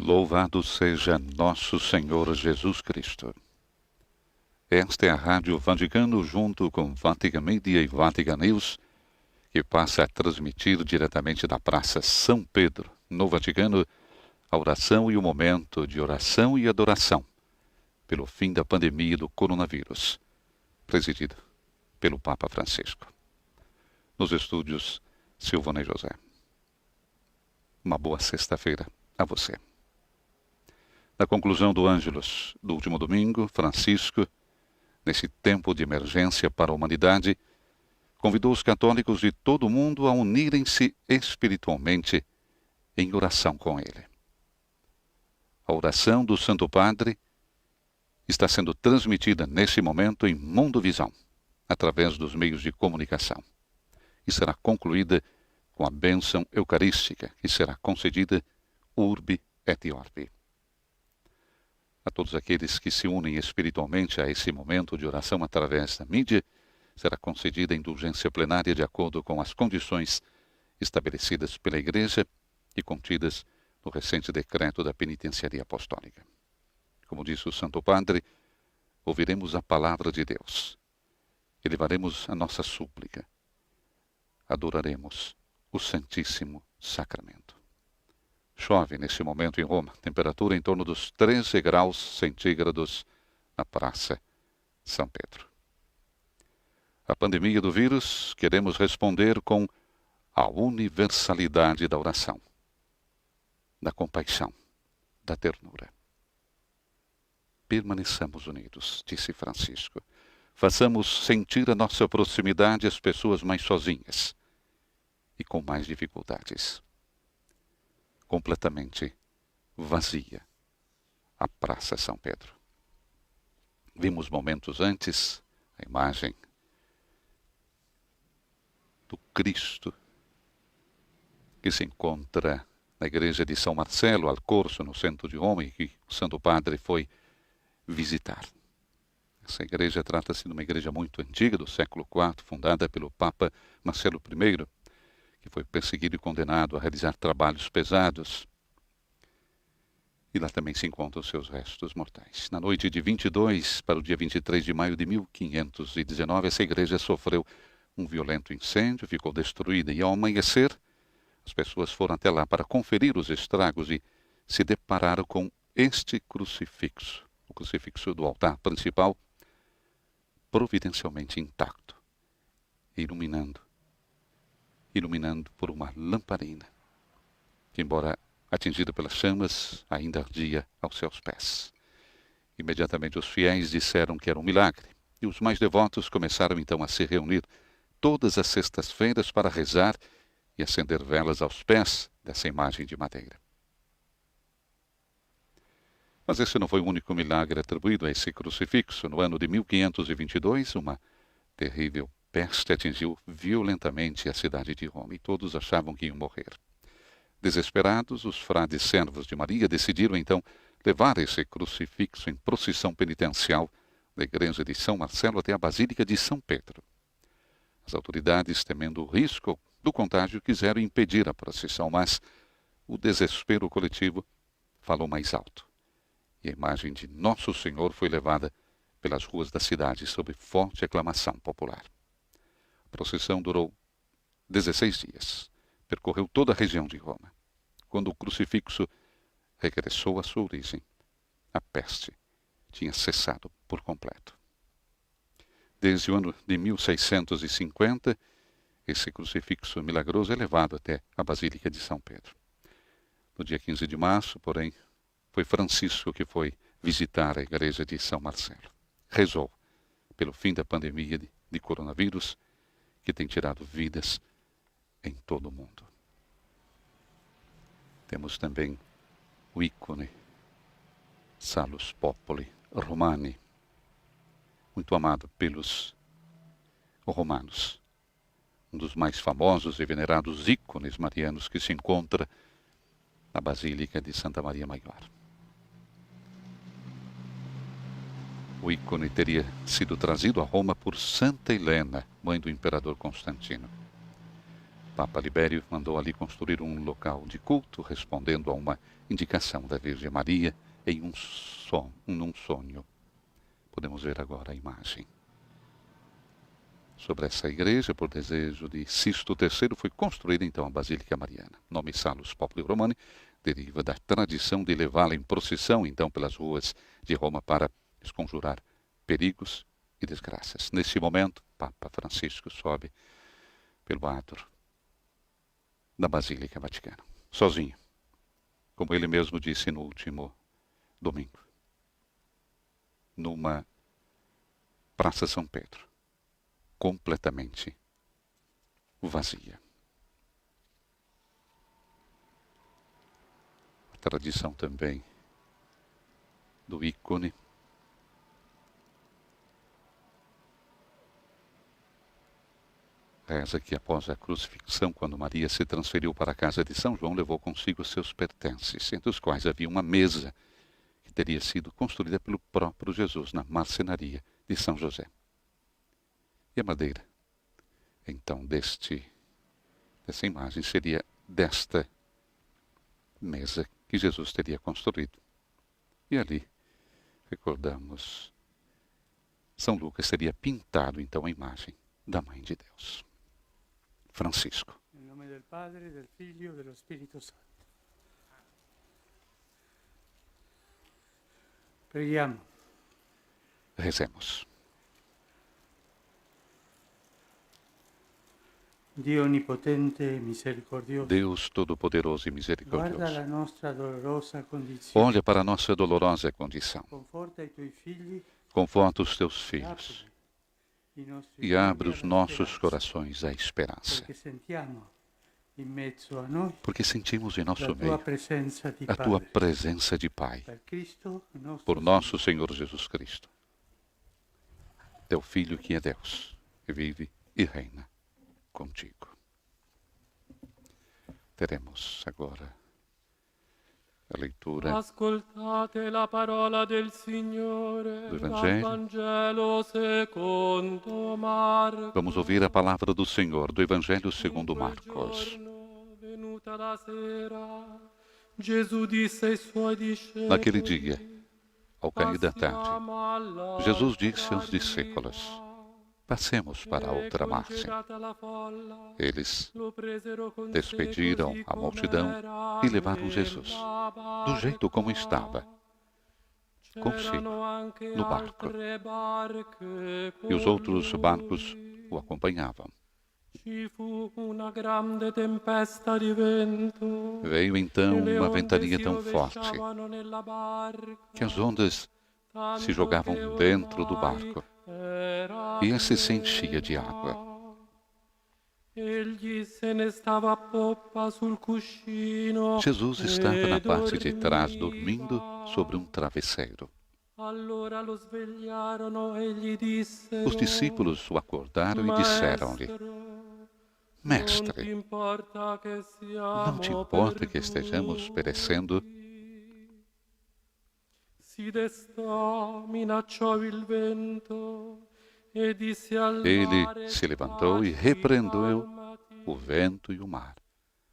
Louvado seja nosso Senhor Jesus Cristo. Esta é a Rádio Vaticano, junto com Vatican Media e Vatican News, que passa a transmitir diretamente da Praça São Pedro, no Vaticano, a oração e o momento de oração e adoração pelo fim da pandemia do coronavírus, presidido pelo Papa Francisco. Nos estúdios, Silvana e José. Uma boa sexta-feira a você. Na conclusão do Ângelus do último domingo, Francisco, nesse tempo de emergência para a humanidade, convidou os católicos de todo o mundo a unirem-se espiritualmente em oração com ele. A oração do Santo Padre está sendo transmitida nesse momento em Mundo Visão, através dos meios de comunicação, e será concluída com a bênção eucarística, que será concedida Urbi et Orbi. A todos aqueles que se unem espiritualmente a esse momento de oração através da mídia, será concedida indulgência plenária de acordo com as condições estabelecidas pela Igreja e contidas no recente decreto da Penitenciaria Apostólica. Como disse o Santo Padre, ouviremos a palavra de Deus, elevaremos a nossa súplica, adoraremos o Santíssimo Sacramento. Chove nesse momento em Roma, temperatura em torno dos 13 graus centígrados na Praça São Pedro. A pandemia do vírus, queremos responder com a universalidade da oração, da compaixão, da ternura. Permaneçamos unidos, disse Francisco. Façamos sentir a nossa proximidade às pessoas mais sozinhas e com mais dificuldades. Completamente vazia a Praça São Pedro. Vimos momentos antes a imagem do Cristo que se encontra na igreja de São Marcelo, al Corso, no centro de Roma, e que o Santo Padre foi visitar. Essa igreja trata-se de uma igreja muito antiga, do século IV, fundada pelo Papa Marcelo I, que foi perseguido e condenado a realizar trabalhos pesados. E lá também se encontram os seus restos mortais. Na noite de 22 para o dia 23 de maio de 1519, essa igreja sofreu um violento incêndio, ficou destruída, e ao amanhecer, as pessoas foram até lá para conferir os estragos e se depararam com este crucifixo, o crucifixo do altar principal, providencialmente intacto, iluminando por uma lamparina, que, embora atingida pelas chamas, ainda ardia aos seus pés. Imediatamente os fiéis disseram que era um milagre, e os mais devotos começaram então a se reunir todas as sextas-feiras para rezar e acender velas aos pés dessa imagem de madeira. Mas esse não foi o único milagre atribuído a esse crucifixo. No ano de 1522, uma terrível peste atingiu violentamente a cidade de Roma e todos achavam que iam morrer. Desesperados, os frades servos de Maria decidiram então levar esse crucifixo em procissão penitencial da igreja de São Marcelo até a Basílica de São Pedro. As autoridades, temendo o risco do contágio, quiseram impedir a procissão, mas o desespero coletivo falou mais alto e a imagem de Nosso Senhor foi levada pelas ruas da cidade sob forte aclamação popular. A procissão durou 16 dias. Percorreu toda a região de Roma. Quando o crucifixo regressou à sua origem, a peste tinha cessado por completo. Desde o ano de 1650, esse crucifixo milagroso é levado até a Basílica de São Pedro. No dia 15 de março, porém, foi Francisco que foi visitar a igreja de São Marcelo. Rezou pelo fim da pandemia de coronavírus, que tem tirado vidas em todo o mundo. Temos também o ícone Salus Populi Romani, muito amado pelos romanos, um dos mais famosos e venerados ícones marianos que se encontra na Basílica de Santa Maria Maior. O ícone teria sido trazido a Roma por Santa Helena, mãe do imperador Constantino. Papa Libério mandou ali construir um local de culto, respondendo a uma indicação da Virgem Maria em num sonho. Podemos ver agora a imagem. Sobre essa igreja, por desejo de Sisto III, foi construída então a Basílica Mariana. O nome Salus Populi Romani deriva da tradição de levá-la em procissão então pelas ruas de Roma para desconjurar perigos e desgraças. Neste momento, Papa Francisco sobe pelo átrio da Basílica Vaticana, sozinho, como ele mesmo disse no último domingo, numa Praça São Pedro, completamente vazia. A tradição também do ícone reza que após a crucifixão, quando Maria se transferiu para a casa de São João, levou consigo seus pertences, entre os quais havia uma mesa que teria sido construída pelo próprio Jesus na marcenaria de São José. E a madeira, então, dessa imagem seria desta mesa que Jesus teria construído. E ali, recordamos, São Lucas teria pintado então a imagem da Mãe de Deus. Francisco. Em nome do Padre, do Filho e do Espírito Santo. Preghiamo. Rezemos. Dio onipotente e misericordioso, Deus Todo-Poderoso e guarda Misericordioso, la nostra dolorosa condizione. olha para a nossa dolorosa condição. Conforta i tuoi figli Conforta os teus filhos i nostri e abre os cuori alla nossos speranza, corações à esperança, perché sentiamo in mezzo a noi porque sentimos em la nosso tua meio presenza di a tua Padre. presença de Pai, Per Cristo, il nostro por nosso Senhor Jesus Cristo, teu Filho que é Deus, e vive e reina contigo. Teremos agora a leitura Ascoltate la parola del Signore do dal Evangelho. Vangelo secondo Marco. Vamos ouvir a palavra do Senhor do Evangelho segundo In quel Marcos. giorno, venuta la sera, Gesù disse ai suoi discepoli: Naquele dia, ao cair da tarde, Passiamo all'altra Jesus disse aos discípulos: riva. passemos para a E outra margem. congelata la folla, Eles lo presero con sé despediram così a multidão com'era e levaram Jesus, nella do jeito como barca. estava, consigo, C'erano anche no barco. altre barche E os con outros barcos lui. o acompanhavam. Ci fu una grande tempesta di vento. Veio E então le uma onde ventania si tão forte rovesciavano nella barca, que as ondas tanto se jogavam che dentro do ormai barco era e esse se enchia de piena. água. Egli se ne stava a poppa sul cuscino Jesus estava e na parte de trás dormiva. dormindo sobre um travesseiro. Allora lo svegliarono e gli dissero: Os discípulos o acordaram e disseram-lhe: Mestre, Mestre, non ti importa che não te siamo importa que estejamos perduti? perecendo? Si destò, minacciò il vento e disse al Ele mare: se levantou e "Taciti, repreendeu calmati." o vento e o mar.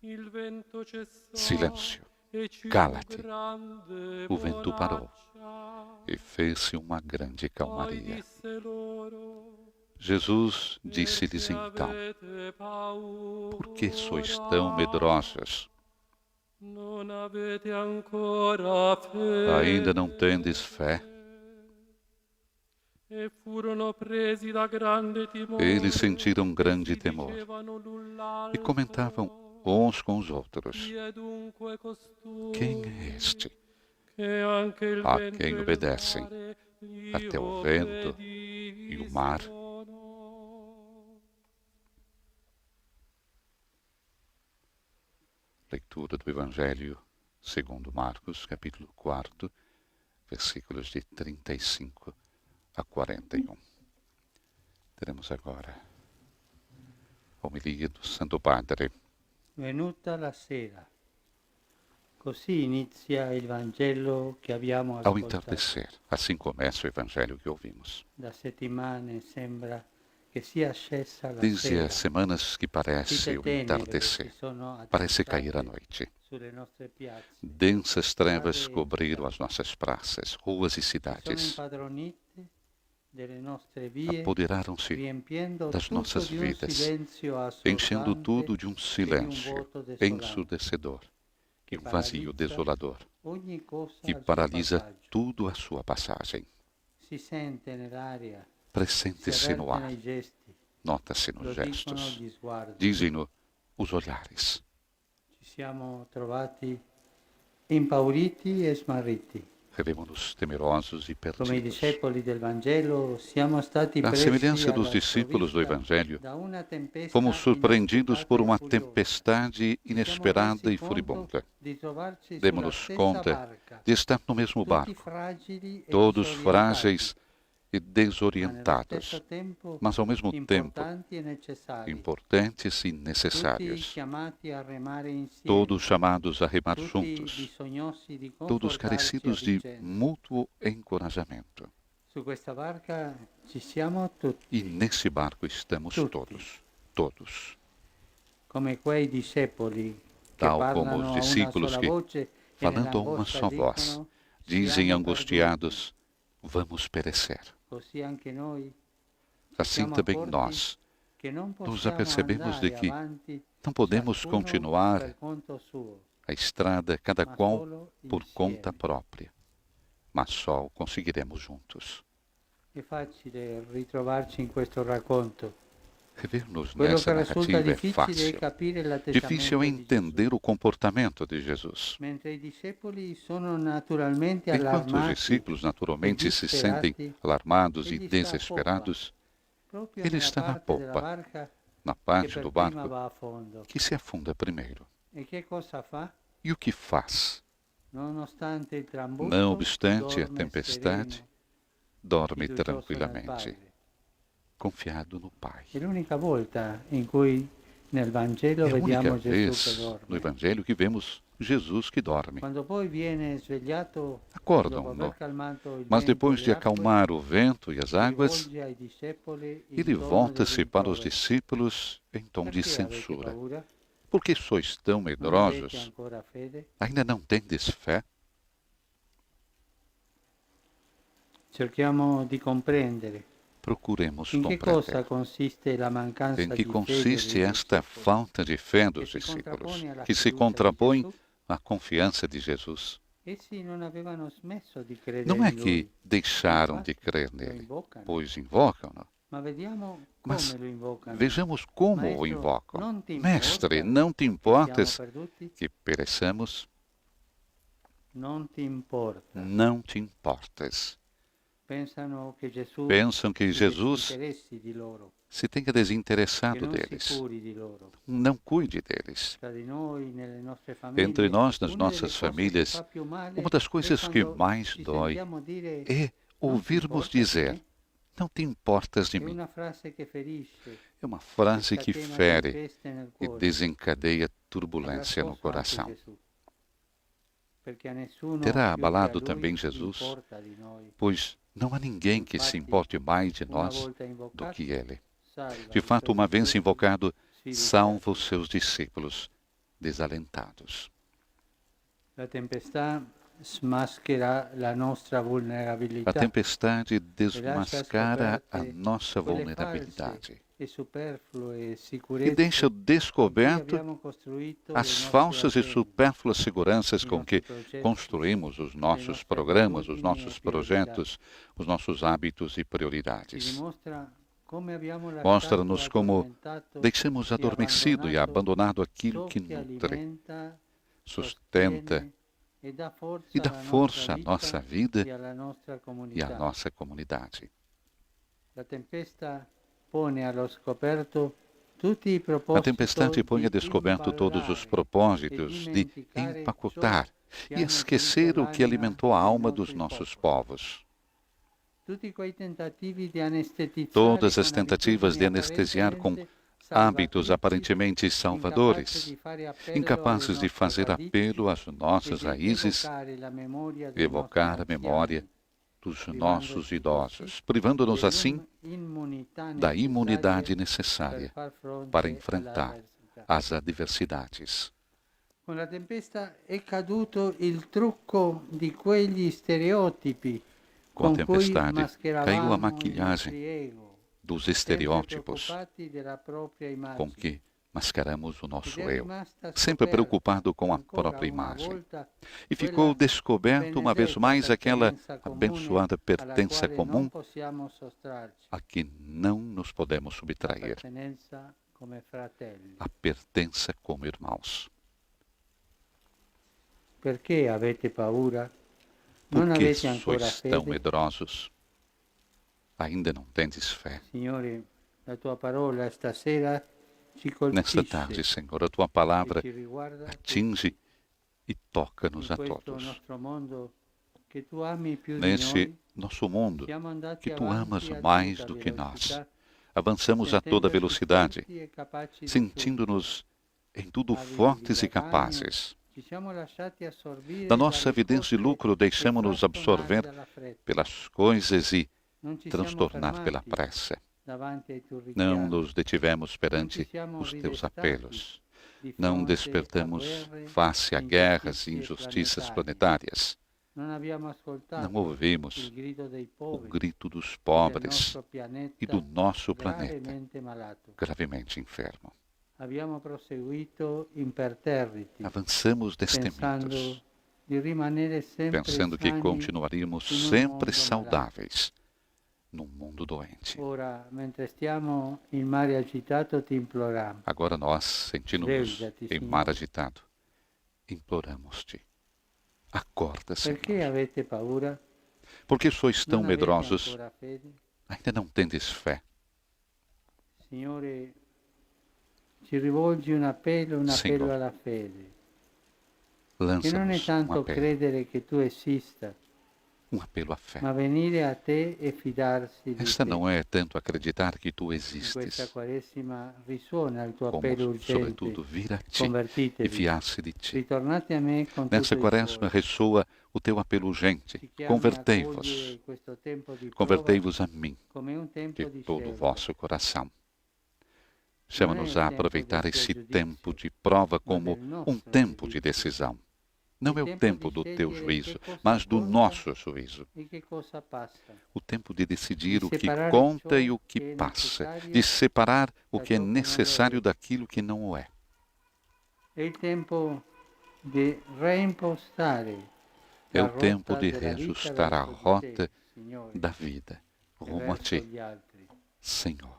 Il vento cessò Silêncio, e ci fu cala-te. grande O vento parou bonaccia. e fez-se uma grande Poi calmaria. disse loro: Jesus "E disse-lhes se então: avete paura, por que sois tão medrosos? non avete ancora fede?" Ainda não tendes fé? E furono presi da grande timore. Eles sentiram grande e si temor dicevano l'un e l'altro: comentavam uns com os outros: "Chi è dunque costui quem é este che anche il a vento quem e il obedecem, mare gli até o vento e o mar?" obbediscono?" Leitura do Evangelho segundo Marcos, capítulo 4, versículos de 35 a 41. Teremos agora a homilia do Santo Padre. Venuta la sera. Così inizia il Vangelo che abbiamo Ao ascoltato. entardecer, assim começa o Evangelho que ouvimos. Da settimane sembra che sia scesa la Desde sera, as semanas que parece fite o tenebre entardecer, che sono parece cair a attestate noite. sulle nostre piazze, Densas trevas strade e cobriram città, as nossas praças, ruas e si sono cidades. impadronite delle nostre vie, Apoderaram-se riempiendo das tutto nossas di un vidas, silenzio enchendo assordante tudo de um e di un silêncio vuoto desolante ensurdecedor e che um vazio paralizza desolador ogni cosa que al suo paralisa passaggio. tudo à sua passagem. Si sente nell'aria, si Pressente-se no avverte ar, nei gesti, nota-se lo nos dicono gestos, gli sguardi. dizem-no os olhares. Ci siamo trovati impauriti e smarriti. Vemos-nos temerosos e Come i perdidos. discepoli del Vangelo, siamo stati À presi semelhança dos alla discípulos do sprovvista Evangelho, da una tempesta fomos surpreendidos por uma inaspettata e furiosa. tempestade Ci siamo inesperada resi e conto furibunda. di trovarci sulla Demos-nos stessa conta barca, de estar no mesmo tutti barco, fragili e todos disorientati, frágeis e ma nello desorientados, stesso tempo mas ao mesmo tempo importanti e necessari, importantes e tutti necessários, chiamati a remare insieme, todos chamados a remar tutti juntos, bisognosi di todos confortarci a carecidos de vicenda. mútuo encorajamento. Su questa barca ci siamo tutti, E nesse barco estamos Tutti. todos. come quei discepoli che Tal parlano como os a una discípulos sola que, voce e falando a uma nell'angoscia só voz, dicono, dizem siamo angustiados: vamos perecer. perduti. Così anche noi Assim siamo também accorti nós che non nos possiamo apercebemos de andare que avanti não podemos ciascuno continuar per conto suo, a estrada, cada ma qual solo por insieme. conta própria, mas só o conseguiremos juntos. È facile ritrovarci in questo racconto. Rever-nos Quello nessa che risulta narrativa é difficile è fácil. capire l'atteggiamento Difícil é di Gesù. entender o comportamento de Jesus. Mentre i discepoli sono naturalmente Enquanto os allarmati, discípulos naturalmente se disperati, sentem alarmados e egli sta a desesperados, proprio ele nella está na parte della popa, barca na che parte per do prima barco va a fondo. que se afunda primeiro. E che cosa fa? E o que faz? Nonostante il trambusto, Não obstante a dorme tempestade, sereno, dorme fiducioso nel tranquilamente, Padre. confiado no Pai. È l'unica volta in cui nel Vangelo É a única vediamo Gesù che vez no dorme. Evangelho que vemos Jesus que dorme. Quando poi viene svegliato, dopo Acordam-no, aver calmato il mas vento depois e de le acque, acalmar o vento e as si águas, rivolge ai discepoli il ele tono del volta-se para os rimprovero. discípulos em tom de Perché avete censura. paura? Por que sois tão Non avete medrosos? ancora fede? Ainda não tendes fé? Cerchiamo di comprendere Procuremos in che cosa compreender. consiste la mancanza Em que di fede consiste dei esta discepoli, falta de fé dos che si discípulos, contrappone alla que se fiducia di contrapõe Gesù? à confiança de Jesus? Essi non avevano smesso di credere Não é in que Lui, deixaram de infatti crer lo nele, invocano. pois invocam-no. Ma vediamo Mas come lo invocano. vejamos como o Maestro, invocam. non ti Mestre, importa não te che importas siamo perduti? que pereçamos? Non ti importa. Não te importas. Pensano che Gesù Pensam que si Jesus disinteressi di loro, se tenha che desinteressado non si deles. curi di loro. Não cuide deles. Tra di noi, nelle nostre famiglie, Entre nós, nas una delle nossas cose che famílias, fa più male uma das coisas è que quando mais ci dói sentiamo dire é ouvirmos dizer: não te importas de è mim. una frase che ferisce, É uma frase que scatena fere tempeste nel e cuore. desencadeia Avrà turbulência no scosso anche coração. Gesù, perché a nessuno Terá più che a abalado lui também Jesus, importa di noi. pois não há ninguém que se importe mais de Una nós volta do invocato, que ele. salva De i fato, suoi uma vez discepoli invocado, sfiduciati. salva os seus discípulos desalentados. La tempestà smaschera la nostra A vulnerabilità tempestade e lascia desmascara a scoperte nossa quelle vulnerabilidade false e superflue e sicurezze deixa con cui descoberto abbiamo costruito le as nostre falsas e attese, supérfluas seguranças i com nostri que progetti, construímos os nossos nostre programas, os abitudini nossos e priorità. projetos, os nossos hábitos e Ci prioridades. dimostra come abbiamo Mostra-nos lasciato como addormentato deixamos adormecido e abandonado aquilo ciò que che nutre, alimenta, sustenta sostiene e dà e dá força à nossa vida e alla nostra e comunità. à nossa comunidade. La tempesta pone allo scoperto tutti i A propositi tempestade põe a descoberto todos os propósitos de empacotar e esquecer o que alimentou a alma dos nossos povos. Todas as tentativas de anestesiar com hábitos aparentemente salvadores, incapazes de fazer apelo às nossas raízes, evocar a memória dos nossos idosos, privando-nos assim da imunidade necessária para enfrentar as adversidades. Con la tempesta è caduto il trucco di quegli stereotipi Com a con cui tempestade, caiu a mascheravamo il maquilhagem nostro ego, dos sempre estereótipos preoccupati della propria com immagine. que mascaramos o nosso Ed è eu, rimasta sempre scoperta preocupado com a ancora própria una imagem. volta E ficou quella descoberto uma vez benedetta mais aquela pertenenza comune abençoada alla pertença quale comum non possiamo sottrarci, a que não nos podemos la subtrair, pertenenza come fratelli. a pertença como irmãos. Perché avete paura? Por Non que avete ancora sois tão fede? medrosos? Ainda não tendes fé? Signore, la tua parola stasera ci Nesta colpisce tarde, Senhor, a tua e palavra ci riguarda atinge e toca-nos in a questo todos. nostro mondo che tu ami più di Neste noi. nosso mundo, Siamo andati que tu amas avanti a mais tutta do que nós, velocità, avançamos a toda sentendoci velocidade, forti e capaci di sentindo-nos em tudo Avi fortes di e guadagno, capazes. ci siamo lasciati assorbire Da nossa dalle avidez de cose lucro, e deixamos-nos frastornare absorver dalla fretta. pelas coisas e Non ci siamo transtornar pela fermati pressa. davanti ai tuoi Não richiami. nos detivemos Non ci perante siamo os teus ridestati apelos. di Não fronte a despertamos guerre face a e guerras e ingiustizie injustiças planetarie. planetárias. Non abbiamo ascoltato Não ouvimos il grido dei o poveri grito dos del pobres nostro pianeta e do nosso planeta, gravemente malato. gravemente enfermo. Abbiamo proseguito imperterriti, Avançamos pensando destemidos, di rimanere sempre pensando que sani continuaríamos in un sempre mondo saudáveis num mundo doente. malato. Ora, mentre stiamo in mare agitato, ti imploriamo. Agora nós, sentindo-nos Levita-te, em Senhor. mar agitado, imploramos-te. Acorda, Perché Senhor. avete paura? Porque sois tão Non avete medrosos, ancora fede? ainda não tendes fé. Signore, ci rivolgi un appello Signore, alla fede, che non è Lança-nos tanto apelo, credere che tu esista, apelo à fé. ma venire a te e fidarsi di Esta te. não é tanto acreditar que tu In questa existes, Quaresima risuona il tuo como, appello urgente. sobretudo, vir a ti e Convertitevi, fiar-se de ti. ritornate a me con tutto Nessa il quaresma cuore. ressoa o teu apelo urgente. Ti chiami a Convertei-vos, cogliere questo tempo di prova convertei-vos a mim come un tempo de di todo o scelta. vosso coração. Chama-nos a aproveitar esse tempo de prova como um tempo de decisão. Não é o tempo do teu juízo, mas do nosso juízo. E che cosa passa? O tempo de decidir De o que separar conta ciò e o que che è passa, necessário de separar o que é da ciò che non lo necessário è. daquilo que não o é. È il tempo di reimpostare É la o tempo rotta de della vita reajustar a verso di rota te, Signore, da vida e rumo a verso ti, gli altri. Senhor.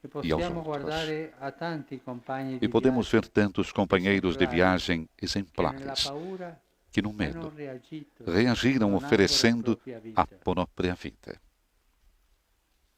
E e aos possiamo outros. guardare a tanti compagni di E podemos viaggio ver tantos companheiros de viagem che nella exemplares paura que, no hanno medo, reagito, reagiram donando oferecendo la propria a vita. própria vida.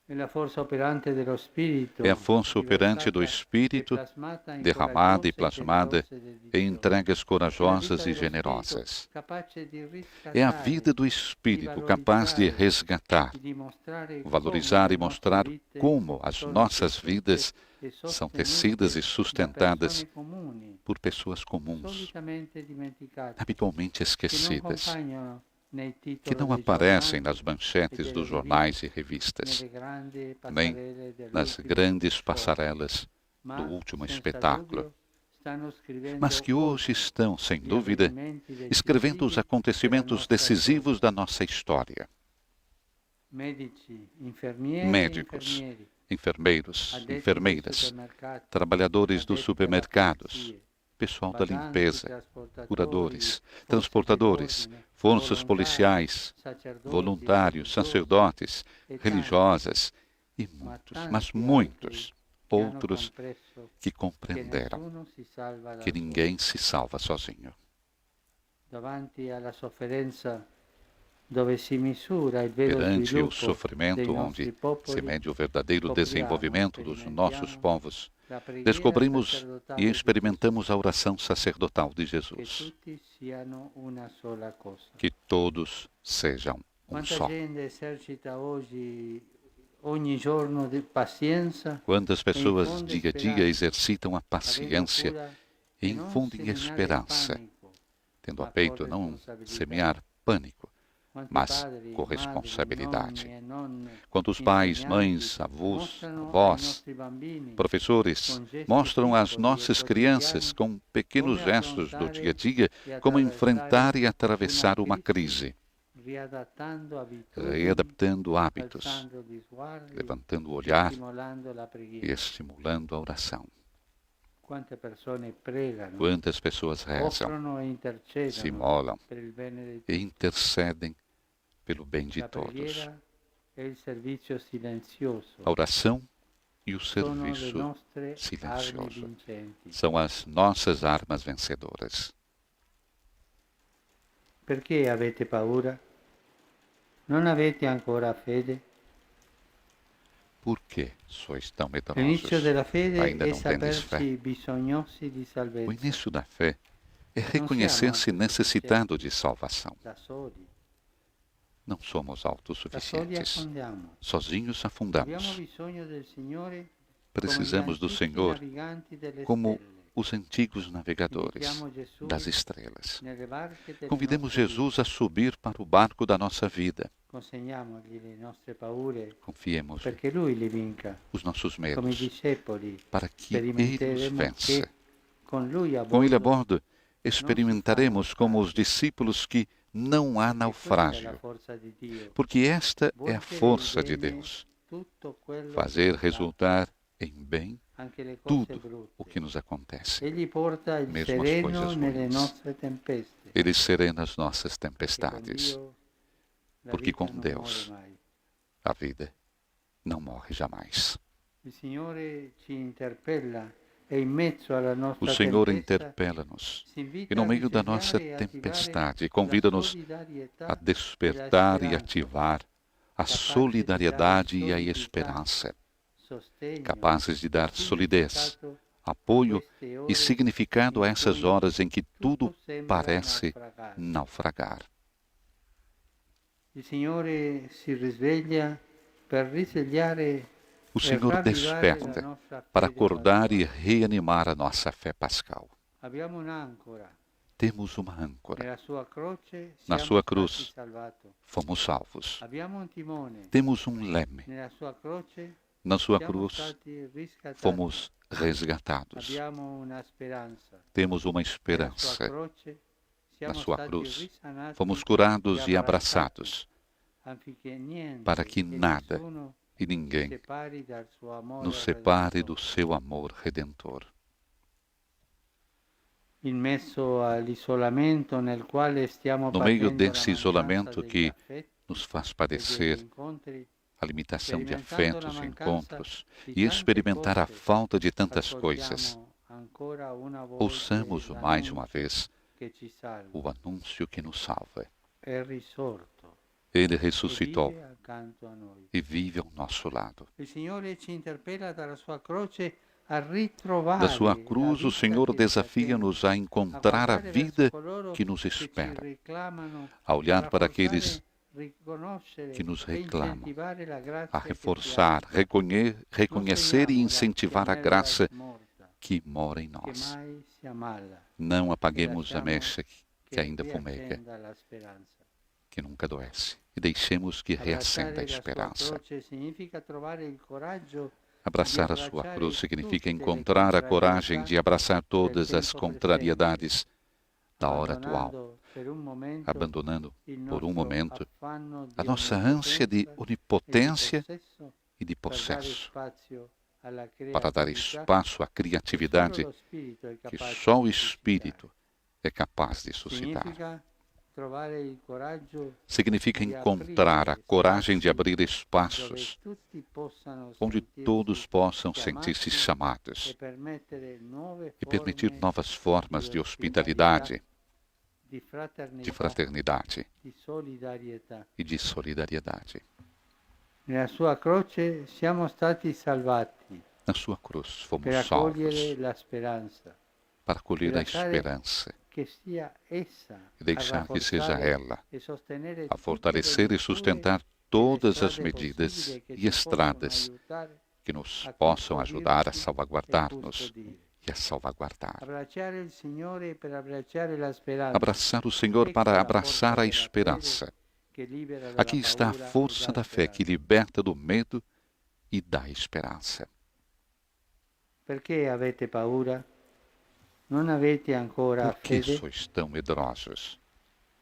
È la forza operante dello Spirito, É a força operante do riversata Espírito, e plasmata in derramada e coraggiose e plasmada generose em dedizioni. entregas È la corajosas vita e dello generosas. Spirito, capace di É a riscattare vida do Espírito capaz de resgatar, e dimostrare valorizar come e le mostrar nostre vite como as sono nossas tessute vidas e são sostenute tecidas e da sustentadas persone comuni, por pessoas comuns, solitamente dimenticate, habitualmente che non esquecidas, compaiono nei que titoli não dei aparecem giornali nas manchetes dos jornais e revistas, nelle grandi nem passerelle nas dell'ultimo grandes sport, passarelas ma do último senza espetáculo, dubbio stanno scrivendo mas que hoje estão, sem gli dúvida, avvenimenti escrevendo os decisivi acontecimentos della nostra decisivos storia. da nossa história. Medici, infermieri e Médicos, infermieri, enfermeiros, addetti ai enfermeiras, supermercati, trabalhadores dos addetti alle supermercados, pulizie, pessoal da badanti, limpeza, trasportatori, curadores, forze transportadores, dell'ordine, forças volontari, policiais, sacerdoti, voluntários, religiosi sacerdotes, e tanti, religiosas e ma muitos, tanti mas altri muitos che hanno outros compreso que che compreenderam nessuno si salva da que solo. ninguém se salva sozinho. Davanti alla sofferenza dove si misura il vero Perante o sviluppo dei sofrimento nostri onde se popoli, mede o verdadeiro scopriamo, desenvolvimento dos nossos sperimentiamo povos, la preghiera descobrimos sacerdotale e di experimentamos a oração sacerdotal de Gesù, che Jesus. tutti siano una sola cosa. Que todos sejam Quanta só. gente esercita ogni giorno di pazienza, Quantas pessoas infonde dia a dia speranza, exercitam a avendo paciência cura e di non infundem seminare esperança, panico, tendo a ma peito con não responsabilità. semear pânico, mas corresponsabilidade. Quantos pais, mães, avós, avós, professores mostram às nossas crianças, com pequenos gestos do dia a dia, como enfrentar e atravessar uma crise, readaptando hábitos, levantando o olhar e estimulando a oração. Quantas pessoas rezam, se imolam e intercedem pelo bem de todos. A oração e o serviço silencioso são as nossas armas vencedoras. Perché avete paura? Non avete ancora fede? Por que sois tão L'inizio medrosos? della fede Ainda è não tendes fé? sapersi bisognosi di O salvezza, início da fé é reconhecer-se necessitado de salvação. da soli. Não somos Da soli autossuficientes. affondiamo. Sozinhos Abbiamo afundamos. bisogno del Signore Precisamos do Senhor como como os antigos navegadores das estrelas. Convidemos Jesus Jesus a subir para o barco da nossa vida. consegniamogli le nostre paure Confiemos perché Lui le vinca. os nossos Come i medos discepoli para que Ele os sperimenteremo vença. che con Lui a Com Ele a bordo bordo, experimentaremos como os discípulos que não há questa è la naufrágio, forza di Dio. porque esta é Vuol a che força de bene Deus, tutto quello fazer che fa, resultar em bem anche le cose tudo brutte. o que nos acontece. Egli porta il mesmo as sereno coisas nelle ruins. nostre tempeste. Ele serena as nossas E con tempestades, Dio la porque vita com non Deus muore mai. a vida não morre jamais. Il Signore ci interpella e in mezzo alla O nostra Senhor tempesta interpela-nos ci invita e no a meio da nossa risvegliare e attivare tempestade la convida-nos solidarietà a despertar e e la ativar a capazes de solidariedade dar e a solidità, esperança, sostegno, capazes de dar solidez, significato apoio queste ore e significado a in essas cui horas em que tudo sembra parece naufragare. naufragar. Il Signore si risveglia per risvegliare O Senhor ravvivare la desperta nostra para fede acordar e pasquale. reanimar a nossa fé pascal. Abbiamo un'ancora. Temos uma âncora. Nella sua croce Na siamo sua stati cruz salvati. fomos salvos. Abbiamo un timone. Temos um leme. Nella sua croce Na sua siamo cruz stati riscattati. fomos resgatados. Abbiamo una speranza. Temos uma Nella sua esperança. croce Na siamo sua stati cruz risanati fomos curados e abbracciati, abraçados, affinché niente para que e nada nessuno e ninguém separi dal suo amore nos separe do redentor. seu amor redentor. In mezzo all'isolamento nel quale stiamo No meio patendo desse la isolamento mancanza que degli affetti nos faz e degli padecer incontri, a limitação de sperimentando afetos la e mancanza encontros di e tante experimentar a cose, falta de tantas coisas, ascoltiamo ancora una volta ouçamos mais uma vez che ci salva. o anúncio que nos salva. È risorto Ele e ressuscitou vive accanto a noi. e vive ao nosso lado. Il Signore ci interpella dalla sua croce a ritrovare Da sua la cruz, o vita Senhor che ci desafia-nos a attende, encontrar a guardare vida verso coloro que nos che ci espera, reclamano, a olhar para rafforzare, aqueles riconoscere que nos e reclamam, incentivare la grazia a che ci reforçar, abita. reconhecer e Non incentivar a fermiamola graça morta, que mora em che nós. mai si ammala, Não apaguemos a lasciamo mecha que ainda fumega, riaccenda la speranza. que nunca adoece, e deixemos que reacenda a Abbracciare la sua esperança. croce significa trovare il coraggio Abraçar a sua cruz significa encontrar a coragem de abraçar todas as contrariedades da hora atual, abbandonando per un momento abandonando il por um nostro momento affanno di a nossa ânsia de onnipotenza onipotência e e de di possesso possesso, per dare spazio alla para dar creatività espaço à che criatividade solo lo Spirito è que capace só o di suscitare. Espírito é capaz de suscitar. Significa trovare il coraggio Significa di encontrar a aprire coragem de spazi abrir dove espaços tutti possano onde sentirsi todos possam chiamati sentir-se chamados e permettere nuove e permitir forme novas formas de di hospitalidade, di de fraternidade di solidarietà. e de solidariedade. Nella sua croce siamo stati salvati Na sua cruz per fomos accogliere salvos la speranza, para colher per a lasciare esperança che sia essa e deixar que seja rafforzare ela e sostenere a fortalecer e sustentar todas as medidas e estradas que nos possam ajudar a salvaguardar-nos e a salvaguardar. Abbracciare il Signore per abbracciare la speranza. Abraçar o Senhor para abraçar a esperança. che libera dalla Aqui está a paura e força dalla da fé que speranza. liberta do medo e dá esperança. Perché avete paura? Non avete ancora Por que fede? sois tão medrosos?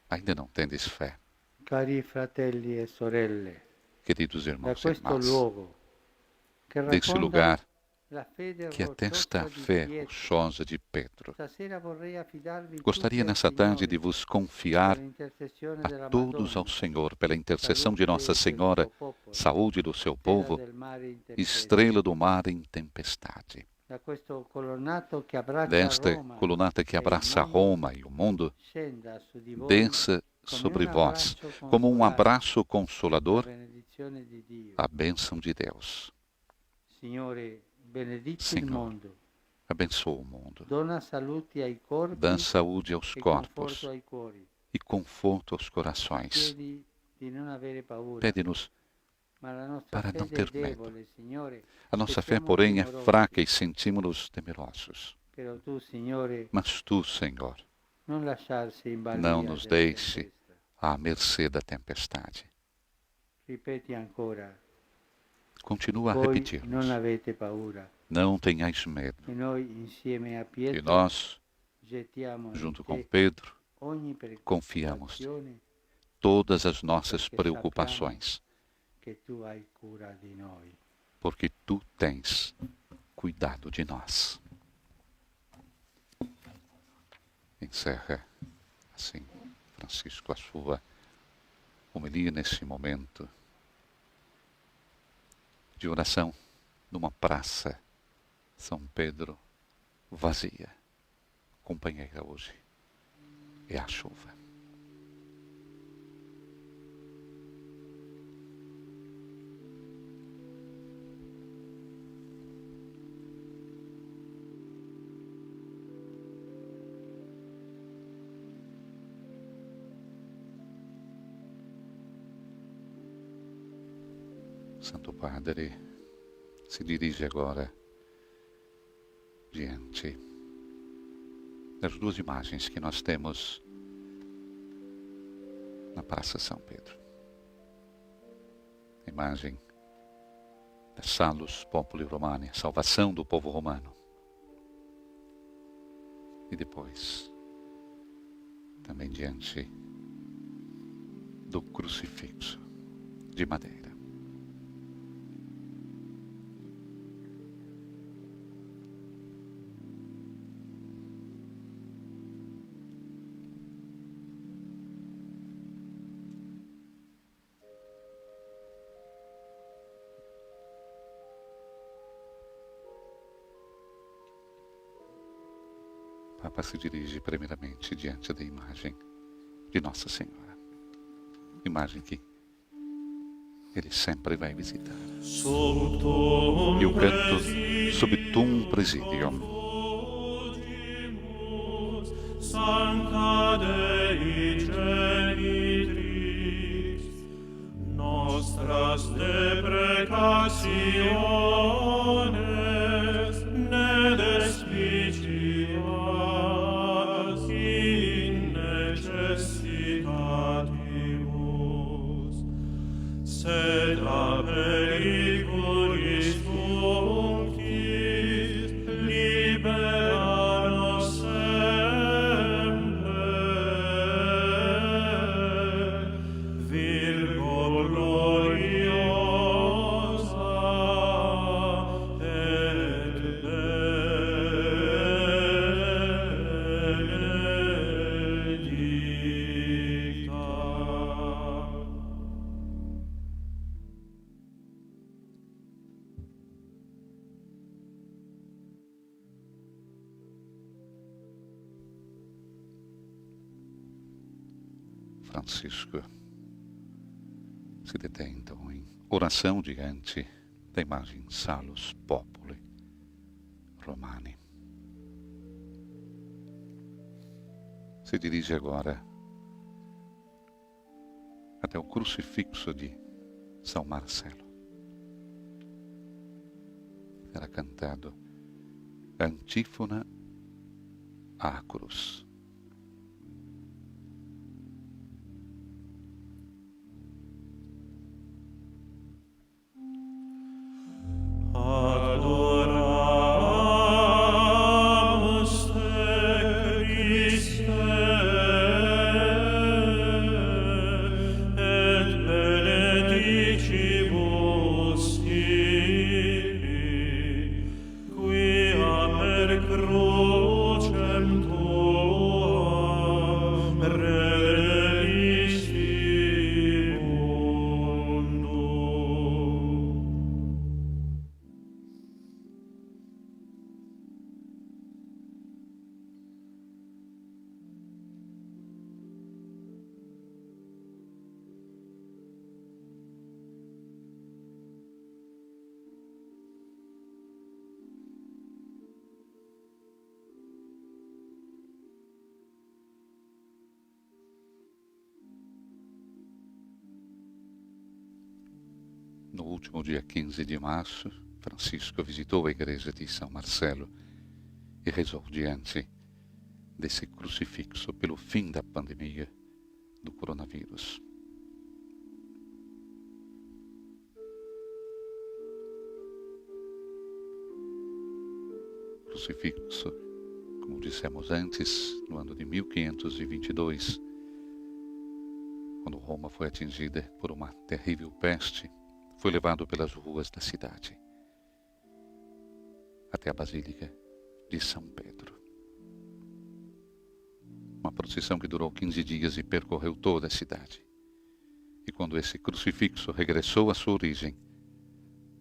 Ainda não tendes fé, Cari fratelli e sorelle, queridos da irmãos e questo irmãs. luogo che Desse racconta lugar la fede que atesta rocciosa a di fé Pietro, rochosa de Pedro, stasera vorrei affidarvi tutti gostaria al nessa tarde de Signore vos per confiar l'intercessione a della todos ao Madonna, Senhor pela intercessão de Nossa salute del Senhora, suo popolo, saúde do seu stella povo, del mare in tempesta, estrela do mar em tempestade. da questo colonnato che abbraccia Desta Roma colunata que e il abraça mondo, Roma e o mundo, scenda su di voi desça come un sobre vós, abbraccio como um consolante, abraço la consolador, benedizione di Dio. a bênção de Deus. Signore, benedici il Senhor, mondo, abençoa o mundo, dona saluti ai corpi dá saúde aos e conforto corpos ai cuori. e conforto aos corações. Chiedi di non avere paura, Pede-nos ma la nostra para não fede è ter medo. debole, Signore, A e nossa fé, siamo porém, é timorosi. fraca e sentimos-nos temerosos. Però tu, Signore, Mas tu, Senhor, non lasciarsi in não balia nos della deixe tempesta. à mercê da tempestade. Ripeti ancora, Continua a voi non repetir-nos. avete paura. Não tenhais medo. E noi insieme a E Pietro nós, gettiamo in junto te com Pedro, ogni confiamos preoccupazione todas as nossas Porque preocupações, che tu hai cura di noi. porque tu tens cuidado de nós. Encerra assim, Francisco, a sua homilia nesse momento de oração numa praça São Pedro vazia. Companheira hoje é a chuva. Santo Padre se dirige agora diante das duas imagens que nós temos na Praça São Pedro. A imagem da Salus Populi Romani, a salvação do povo romano. E depois, também diante do crucifixo de madeira. O Papa se dirige primeiramente diante da imagem de Nossa Senhora. Imagem que ele sempre vai visitar. E o canto Sub Tuum Presidium. Sancta Dei Genitrix, nostras deprecationes, ne despicias in necessitatibus, sed a periculis functis libera nos semper. Virgo gloriosa et benedicta. Francisco se detém então em oração diante da imagem Salus Populi Romani. Se dirige agora até o crucifixo de São Marcelo. Era cantado a antífona à cruz. No último dia 15 de março, Francisco visitou a igreja de São Marcelo e rezou diante desse crucifixo pelo fim da pandemia do coronavírus. Crucifixo, como dissemos antes, no ano de 1522, quando Roma foi atingida por uma terrível peste, foi levado pelas ruas da cidade até a Basílica de São Pedro. Uma procissão que durou 15 dias e percorreu toda a cidade. E quando esse crucifixo regressou à sua origem,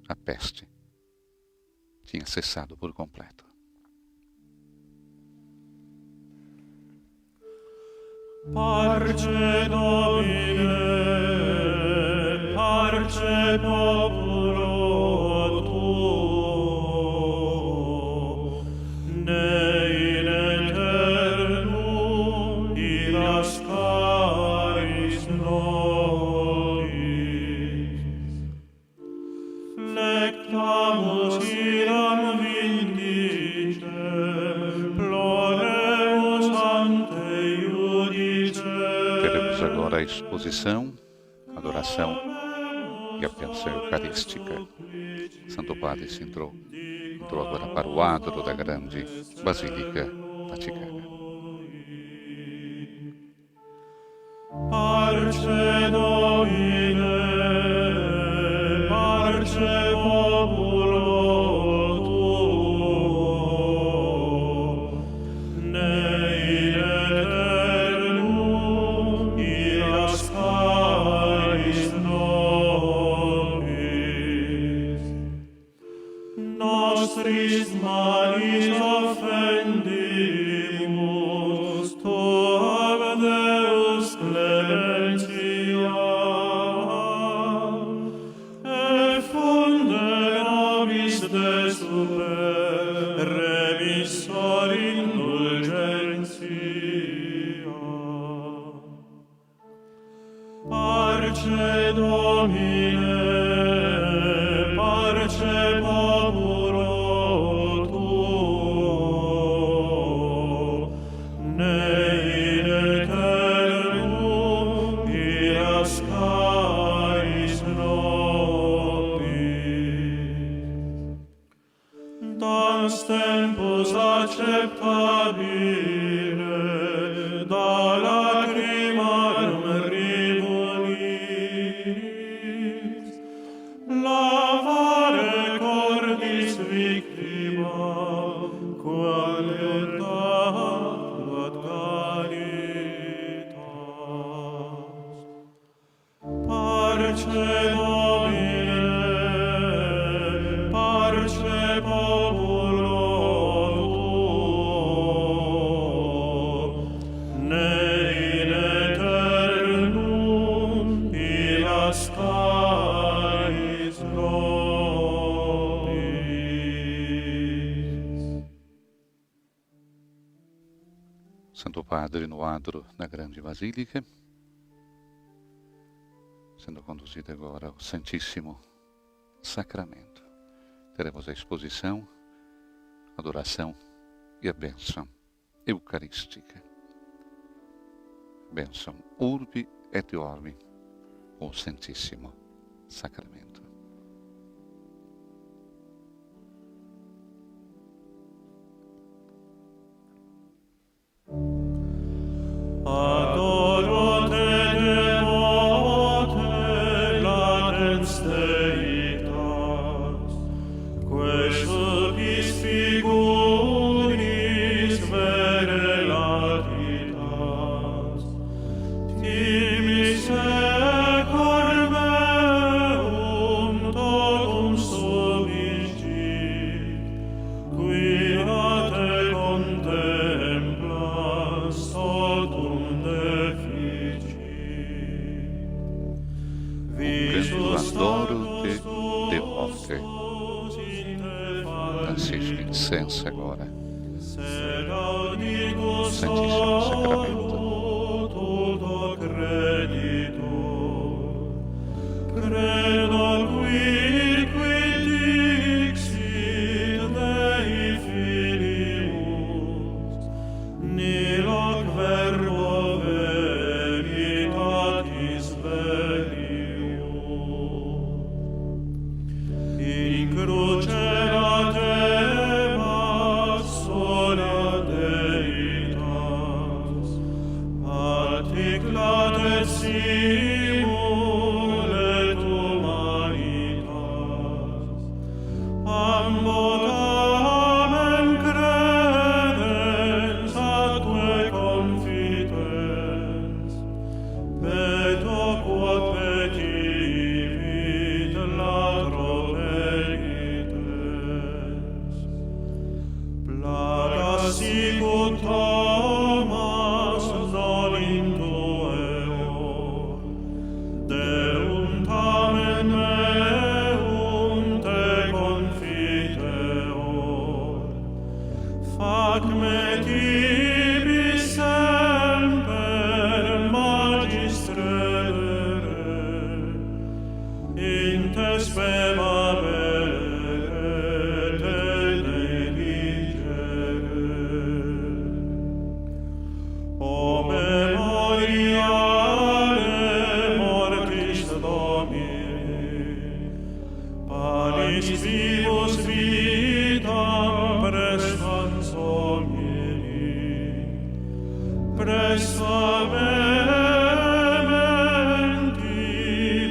a peste tinha cessado por completo. Parce Domine, parce populo tuo, ne in aeternum irascaris nobis. Flectamus iram vindice, ploremus ante iudice. Teremos agora a exposição, a adoração e a bênção eucarística. Santo Padre entrou agora para o adro da grande Basílica Vaticana. Parce Domine, parce populo tuo, ne in aeternum irascaris nobis. Nostris malis offendimus, tuam Deus clementia, e funde nobis de super remissor indulgentia. Parce Domine, parce populo tuo, ne in aeternum irascaris nobis. Dans tempus acceptabile, da lacrimarum rimunis, lavare cordis victima, quam ad caritas. Parce Domine, parce populo tuo, ne in aeternum irascaris nobis. Santo Padre no adro da grande Basílica, sendo conduzido agora ao Santíssimo Sacramento. Teremos a exposição, a adoração e a bênção eucarística. Bênção Urbi et Orbi, o Santíssimo Sacramento. Adoro te devote latens deitas, quae subis figuris vere latitas, timis cor meum totum subigit, qui a te contemplas totum deficit. Adoro-te, devote. Francisco incensa agora o Santíssimo Sacramento. Credo qui Ac me tibi semper magistrere, in te spemabere te neligere. O memoriale mortis Domini, panis vivus vitam prestans homini, presta mementi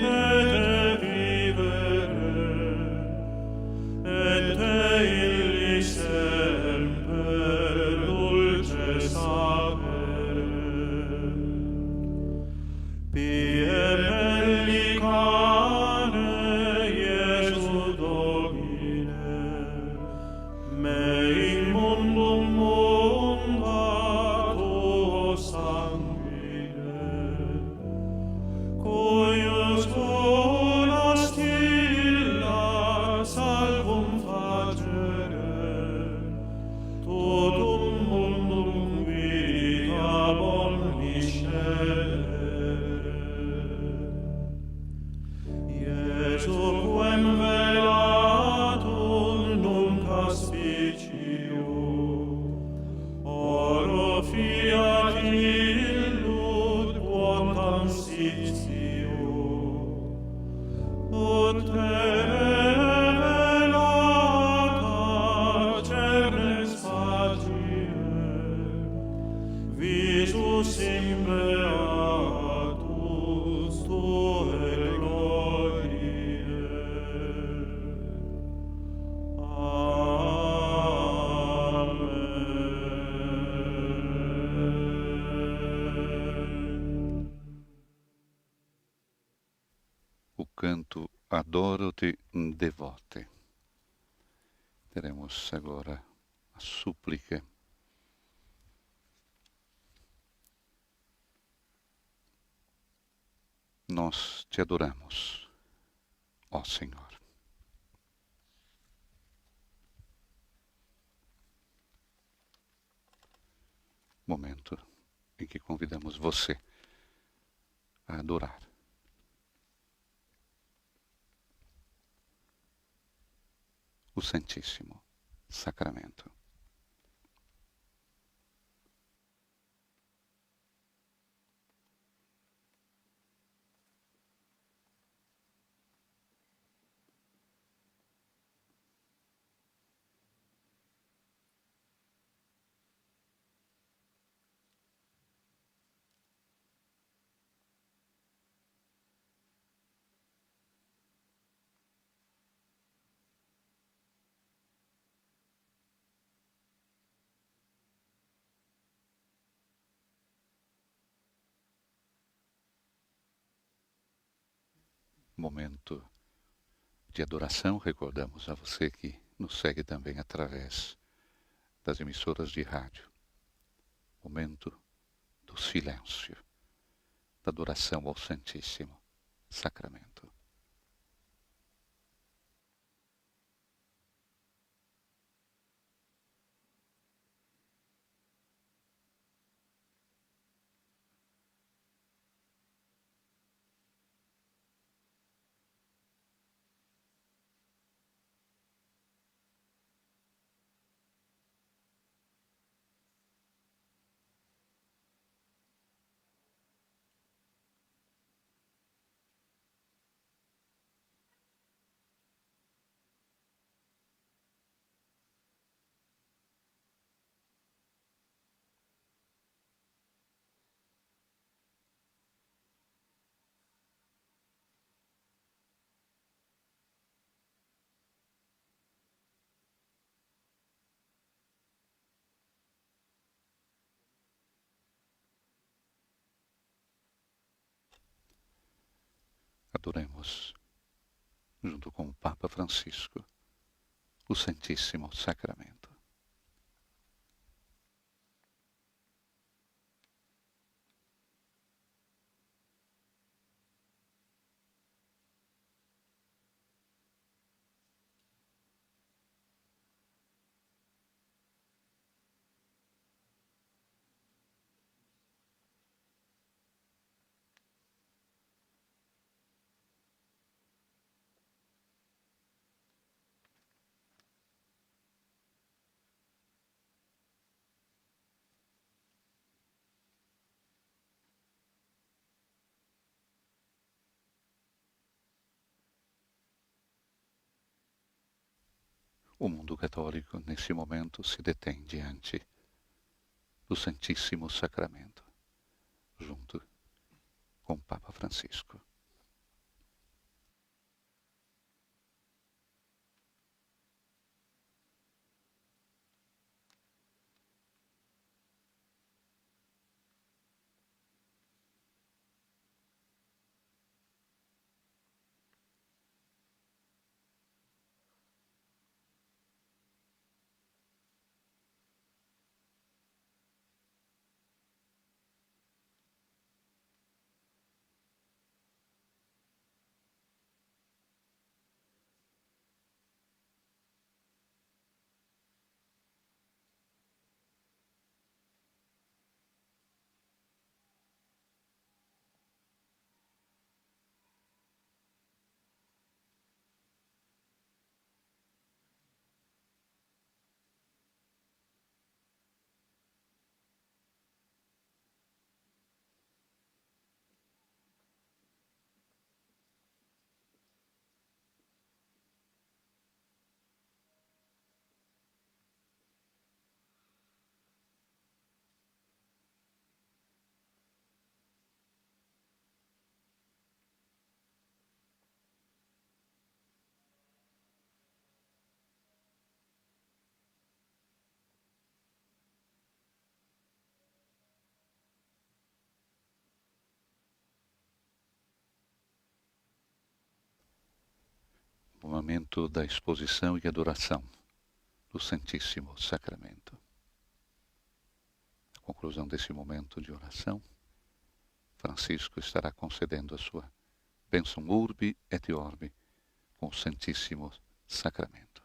et vivere, et te illi semper dulce sapere. Pie pellicane Iesu Domine, me in mundum munda tuo sanguine, cuius cola stilla salvum facere, totum mundum vita omniscere. Iesu quem velatum nunc aspicio, oro fiat illud quotam sitio, ut te revelata cernes facie, visus in beatus tuae gloriae. Amen. O canto Adoro-te Devote. Teremos agora a súplica. Nós te adoramos, ó Senhor. Momento em que convidamos você a adorar. O Santíssimo Sacramento. Momento de adoração. Recordamos a você que nos segue também através das emissoras de rádio. Momento do silêncio, da adoração ao Santíssimo Sacramento. Adoremos, junto com o Papa Francisco, o Santíssimo Sacramento. o mundo católico, nesse momento, se detém diante do Santíssimo Sacramento, junto com o Papa Francisco. O momento da exposição e adoração do Santíssimo Sacramento. Na conclusão desse momento de oração, Francisco estará concedendo a sua bênção urbi et orbi com o Santíssimo Sacramento.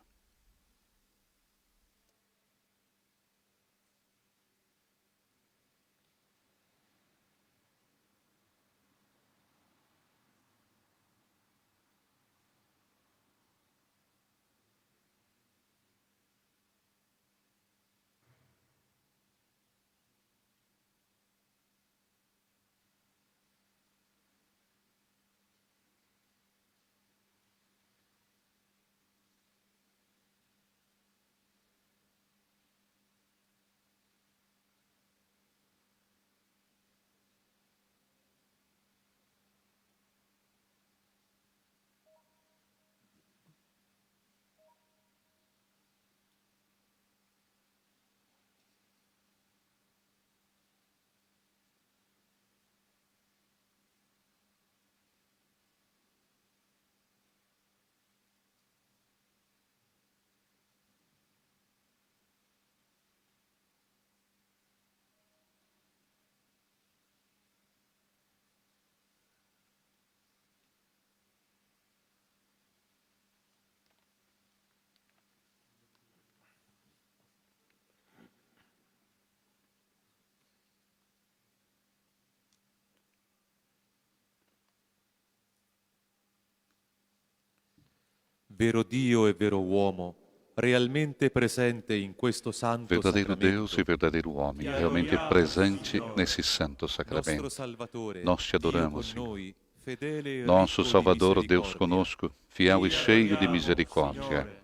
Vero Dio e vero uomo, realmente presente in questo santo Verdadeiro sacramento, Deus e verdadeiro homem, realmente presente nesse santo nostro sacramento. Salvatore, Nós te Dio adoramos, con noi, fedele e Nosso ricco di Salvador, Deus misericordia, conosco, fiel e cheio de misericórdia,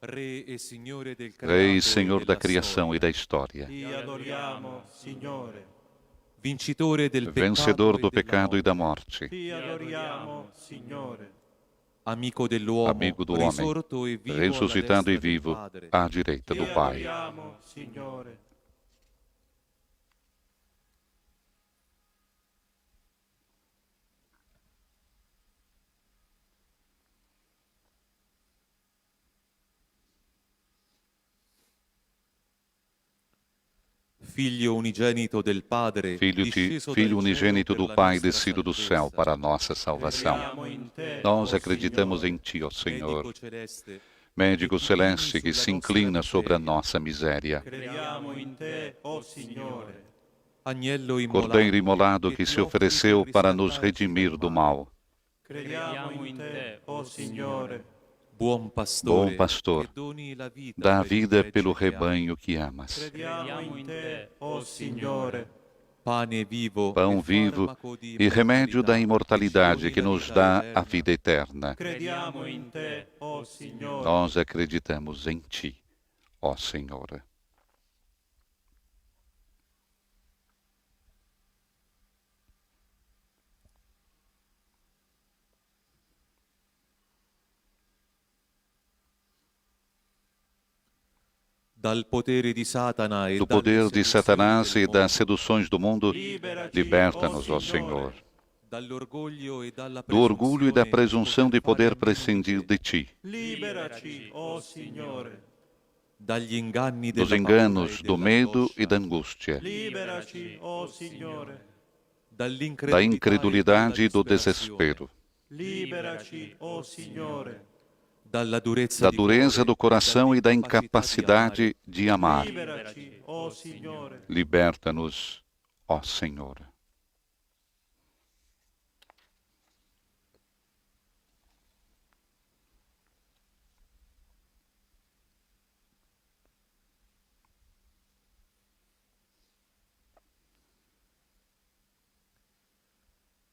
Re e Signore del Rei e creato Senhor e da della criação e storia, da história, Ti adoriamo, Signore. vincitore del vencedor do peccato pecado e da morte, Ti adoriamo, Signore. amico dell'uomo, amigo do homem, risorto e vivo ressuscitado alla e destra del vivo Padre, à direita Ti do Pai. adoriamo, Signore. Figlio unigenito del Padre, Filho disceso dal cielo unigênito per do la Pai, nostra descido do salvezza. céu para a nossa salvação. Crediamo in te, Nós o acreditamos Signore. em Ti, ó Senhor, Medico celeste, médico che ti celeste inclini que sulla se nostra inclina sobre a miseria. nossa miséria. Crediamo in te, o Signore. Agnello Cordeiro imolado que ti se offri ofereceu per para nos riscattarci redimir dal do male. mal. Crediamo in te, o Signore. Buon pastore, Bom pastor, che doni la vita dá a per il vida gregge pelo che ami. rebanho que amas. Crediamo in te, o Signore. pane vivo pão vivo e remédio da imortalidade que nos dá a vida eterna. Crediamo in te, o Signore. Nós acreditamos em Ti, ó Senhor. Dal potere di Satana e Do dalle poder de seduzioni Satanás del e das mondo, seduções do mundo, liberta-nos, ó Senhor, dall'orgoglio e dalla do orgulho e da presunção de poder fare prescindir de Ti, Liberaci, o Signore. dagli inganni dos della paura enganos, e do medo e da dell'angoscia, angústia, Liberaci, o Signore. da incredulidade e do desespero, Liberaci, o Signore. da dureza do coração e da incapacidade de amar. Liberaci, o Signore. Liberta-nos, ó Senhor.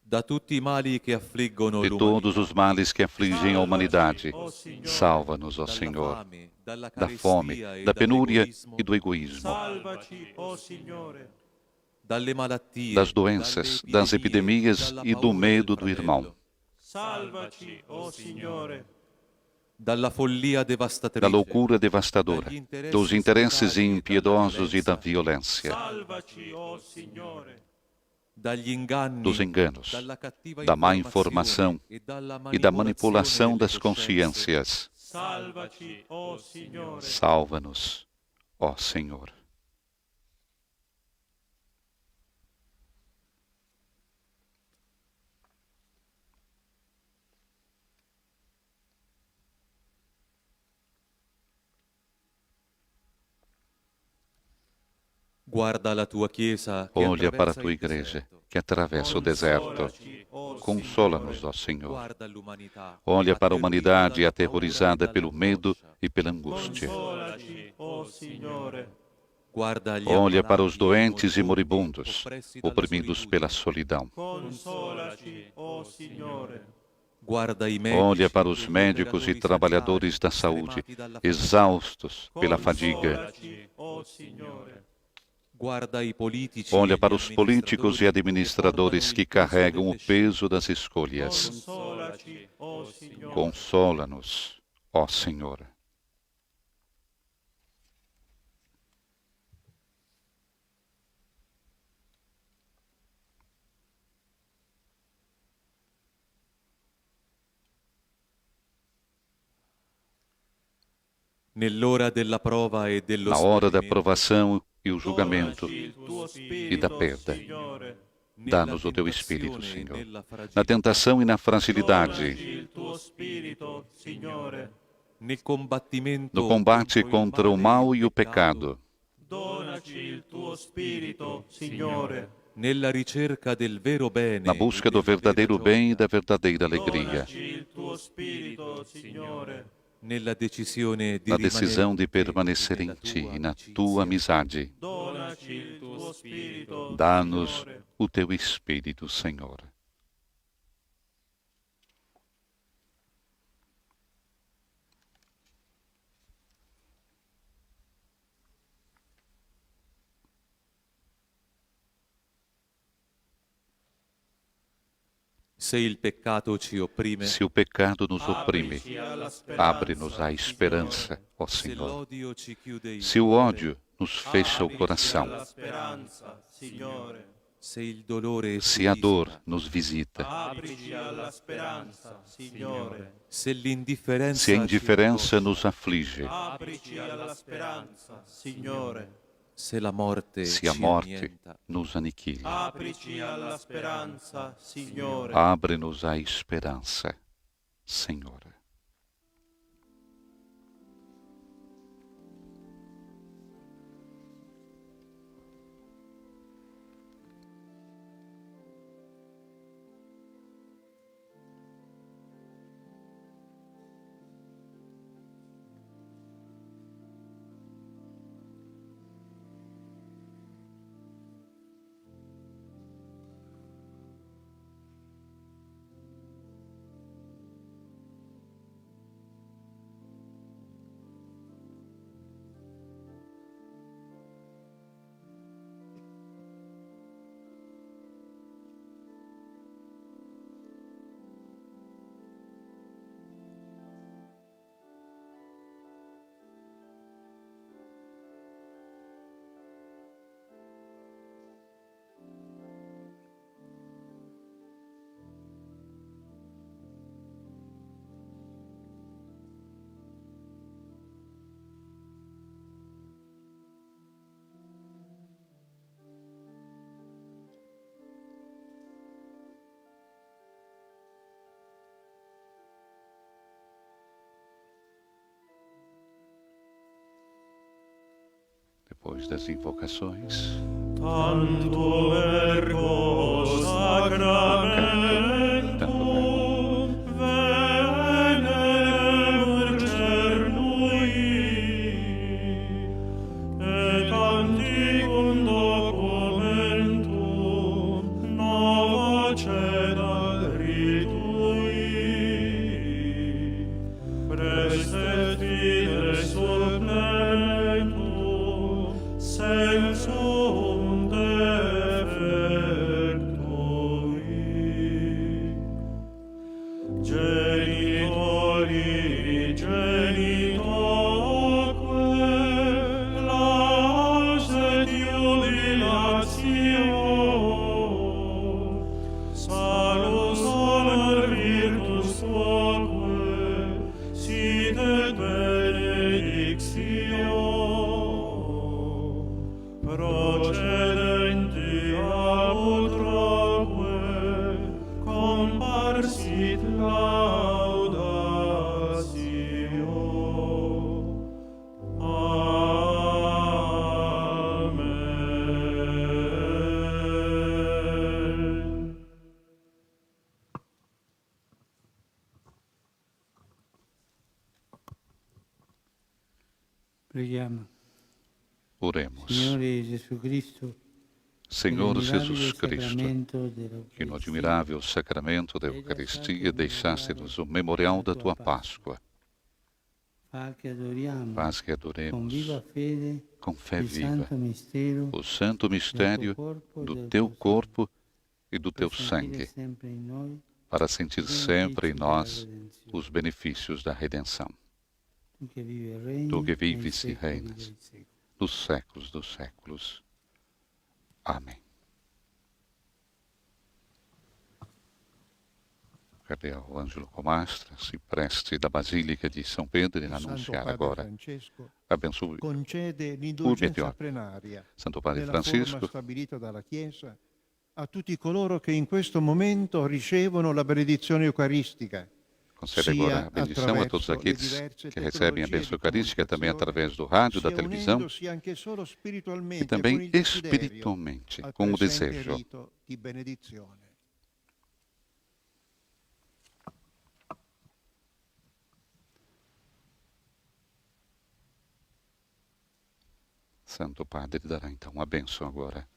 da tutti i mali che affliggono De todos os males que afligem a humanidade, salva-nos, ó dalla Senhor, fame, dalla da fome, carestia e da penúria dall'egoismo, e do egoísmo, Salvaci, o Signore. dalle malattie, das doenças, das epidemias dalla e do paura medo del do irmão, fratello, Salvaci, o Signore. dalla follia da devastatrice, loucura devastadora, dos interesses impiedosos e da violência, Salvaci, o Signore. dagli inganni, dos enganos, dalla cattiva da má informação e da manipulação das delle consciências. Salvaci, o Signore. Salva-nos, ó Senhor. Guarda la tua chiesa che Olha para a attraversa tua il igreja deserto. que atravessa o deserto. Consolaci, o Consola-nos, ó Senhor. Guarda l'umanità, Olha para a humanidade atterrita aterrorizada dalla pelo paura e medo dall'angoscia. e pela angústia. Consolaci, o Signore. Guarda gli Olha para os ammalati, doentes e moribondi, moribundos, oppressi dalla oprimidos pela solitudine. solidão. Consolaci, o Signore. Guarda i medici Olha para e os gli médicos e operatori trabalhadores da sanitari, saúde, stremati dalla fatica. exaustos pela fadiga. Consolaci, o Signore. Guarda i politici Olha e para gli os políticos e administradores que carregam o peso das escolhas. Consolaci, o Signore. Consola-nos, ó Senhor. Nell'ora della prova e dello Na hora da smarrimento, provação e o julgamento, Donaci il tuo e da Spirito, perda. Signore. dá-nos o Teu Espírito, tentazione e Senhor. nella fragilità, Na tentação e na Donaci fragilidade, il tuo Spirito, Signore. nel combattimento no combate contro il contra o male mal e e o pecado, Donaci il tuo Spirito, Signore. nella ricerca del vero bene na busca do verdadeiro bem e da verdadeira alegria, Donaci il tuo Spirito, Signore. nella decisione di na decisão de rimanere permanecer em nella Ti tua e na amicizia. Tua amizade. Donaci il tuo Spirito, Dá-nos Signore. o Teu Espírito, Senhor. Se il peccato ci opprime, Se o pecado nos oprime, Aprici alla speranza, abre-nos à esperança, ó se Senhor. l'odio ci chiude il Se o cuore, ódio nos fecha o Aprici coração, alla speranza, Signore. se il dolore ci se a dor isola, nos visita, Aprici alla speranza, Signore. se l'indifferenza se a indiferença ci nos aflige, Aprici alla speranza, Signore. se la morte se a ci morte annienta, nos aniquila. Aprici alla speranza, Signore. Abre-nos à esperança, Senhor. Depois das invocações, Tanto ergo sacramentum venerem cernui, et antiquum documentum nova ceda ritui, prestet fide supplementum sensum defectui. Genitori, genitoque, lauset jubilatio, salus honor virtus tuaque, sit et benedictio, procedenti ab utraque, comparsit laudatio. Amen. Preghiamo. oremos. Signore Gesù Cristo, Senhor Jesus Cristo, sacramento que no dell'Eucaristia, admirável sacramento da Eucaristia deixaste-nos o memorial da tua Páscoa. fa che adoriamo Faz que con adoremos viva fede com fé il viva santo mistero o santo mistério do teu corpo e do teu sangue, sempre in noi para sentir sempre em nós os benefícios da redenção. tu che vivi e regni Tu que nei vives e secoli reinas dei secoli. dos séculos dos séculos. Amém. Cardeal Ângelo Comastra si presti da Basílica di São Pedro in Santo annunciare Padre agora. Francesco Abençoe concede Urbi et l'indulgenza Orbi. plenaria Santo Padre nella forma Francisco, stabilita dalla Chiesa a tutti coloro che in questo momento ricevono la benedizione eucaristica, concede agora a bendição a todos attraverso le aqueles diverse que recebem a tecnologie bênção di eucarística também comunicazione, através do rádio, da sia televisão unendosi anche solo e spiritualmente con também il desiderio espiritualmente, al com o presente desejo. rito di benedizione. Santo Padre dará então a bênção agora,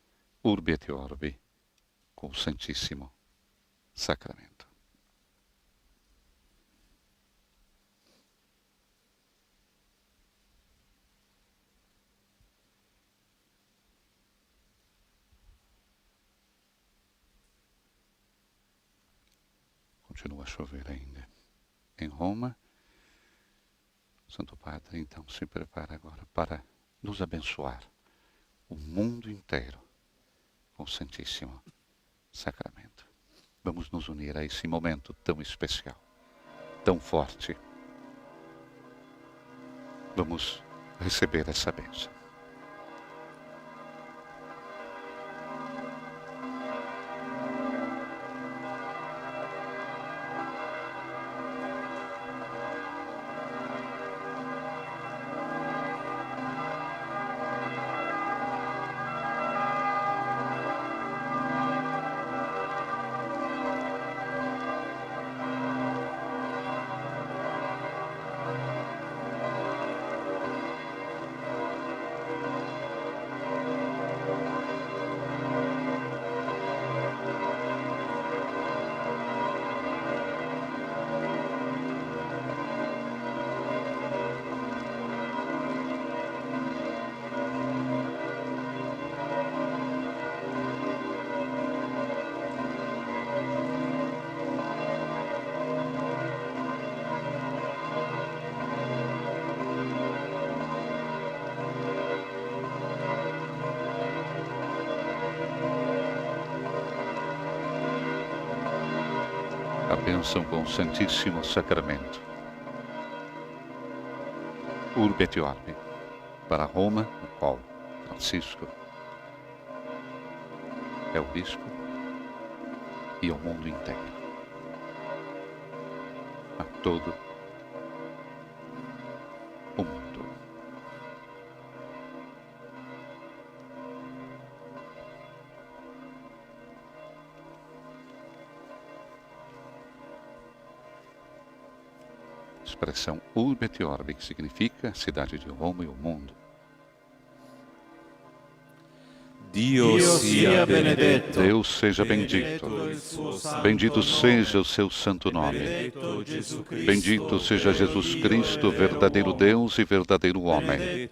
Urbi et Orbi, com o Santíssimo Sacramento. Continua a chover ainda. Em Roma, Santo Padre então se prepara agora para nos abençoar o mundo inteiro com o Santíssimo Sacramento. Vamos nos unir a esse momento tão especial, tão forte. Vamos receber essa bênção. A bênção com o Santíssimo Sacramento. Urbi et Orbi, para Roma, no qual Francisco é o bispo, e ao mundo inteiro. A todo o mundo. expressão urbe et orbe, que significa cidade de Roma e o mundo. Dio sia benedetto. Deus seja bendito. Bendito seja o seu santo nome. Bendito seja Jesus Cristo, verdadeiro Deus e verdadeiro homem.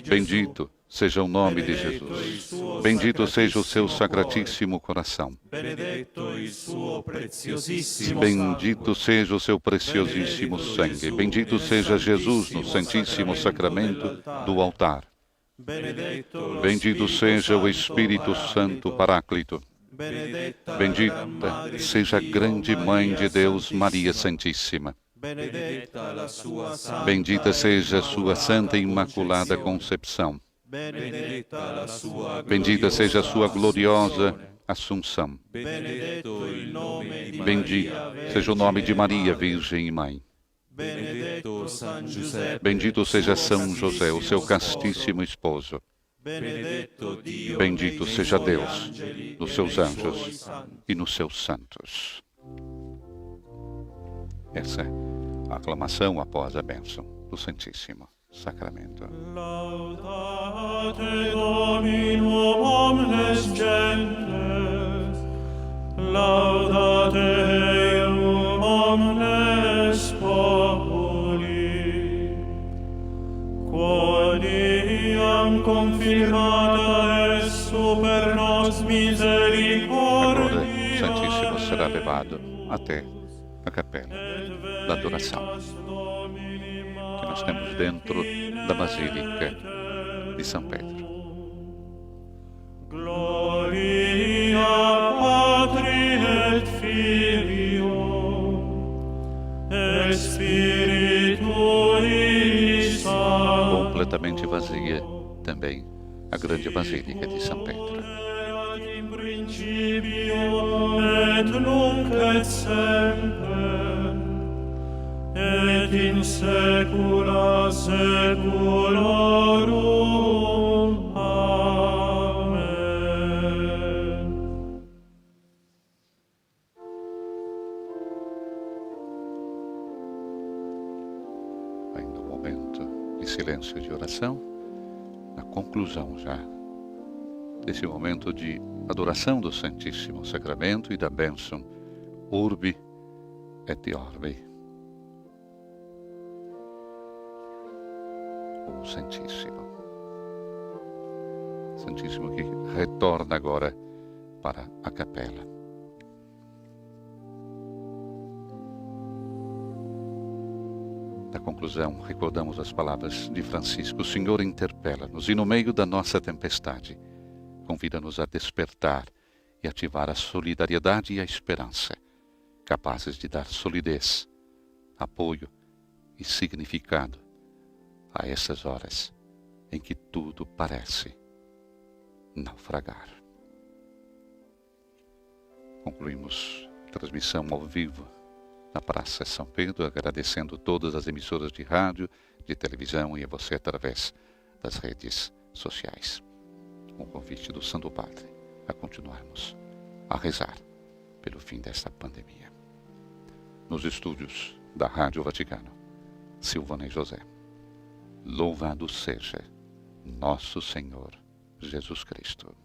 Bendito seja o nome de Jesus. Bendito seja o seu sacratíssimo coração. Bendito seja o seu preciosíssimo sangue. Bendito seja Jesus no Santíssimo Sacramento do altar. Bendito seja o Espírito Santo Paráclito. Bendita seja a grande Mãe de Deus, Maria Santíssima. Bendita seja a sua Santa e Imaculada Concepção. Bendita seja a sua gloriosa Assunção. Bendito seja o nome de Maria, Virgem e Mãe. Bendito seja São José, o seu castíssimo esposo. Bendito seja Deus nos seus anjos e nos seus santos. Essa é a aclamação após a bênção do Santíssimo Sacramento. Laudate Dominum omnes gentes, laudate Deum omnes populi, quoniam confirmata est super nos misericordia. Agora o Santíssimo será levado até a capela da adoração, que nós temos dentro da Basílica de São Pedro. Gloria Patri et Filio et Spiritui Sancto. Completamente vazia também a grande Basílica de São Pedro. In principio et nunc et semper et in saecula saeculorum. Amen. Ainda um momento de silêncio e de oração, na conclusão já desse momento de adoração do Santíssimo Sacramento e da bênção Urbi et Orbi. O Santíssimo. Santíssimo que retorna agora para a capela. Na conclusão, recordamos as palavras de Francisco. O Senhor interpela-nos e no meio da nossa tempestade, convida-nos a despertar e ativar a solidariedade e a esperança, capazes de dar solidez, apoio e significado a essas horas em que tudo parece naufragar. Concluímos a transmissão ao vivo na Praça São Pedro, agradecendo todas as emissoras de rádio, de televisão e a você através das redes sociais. Com o convite do Santo Padre a continuarmos a rezar pelo fim desta pandemia. Nos estúdios da Rádio Vaticano, Silvana e José. Louvado seja nosso Senhor Jesus Cristo.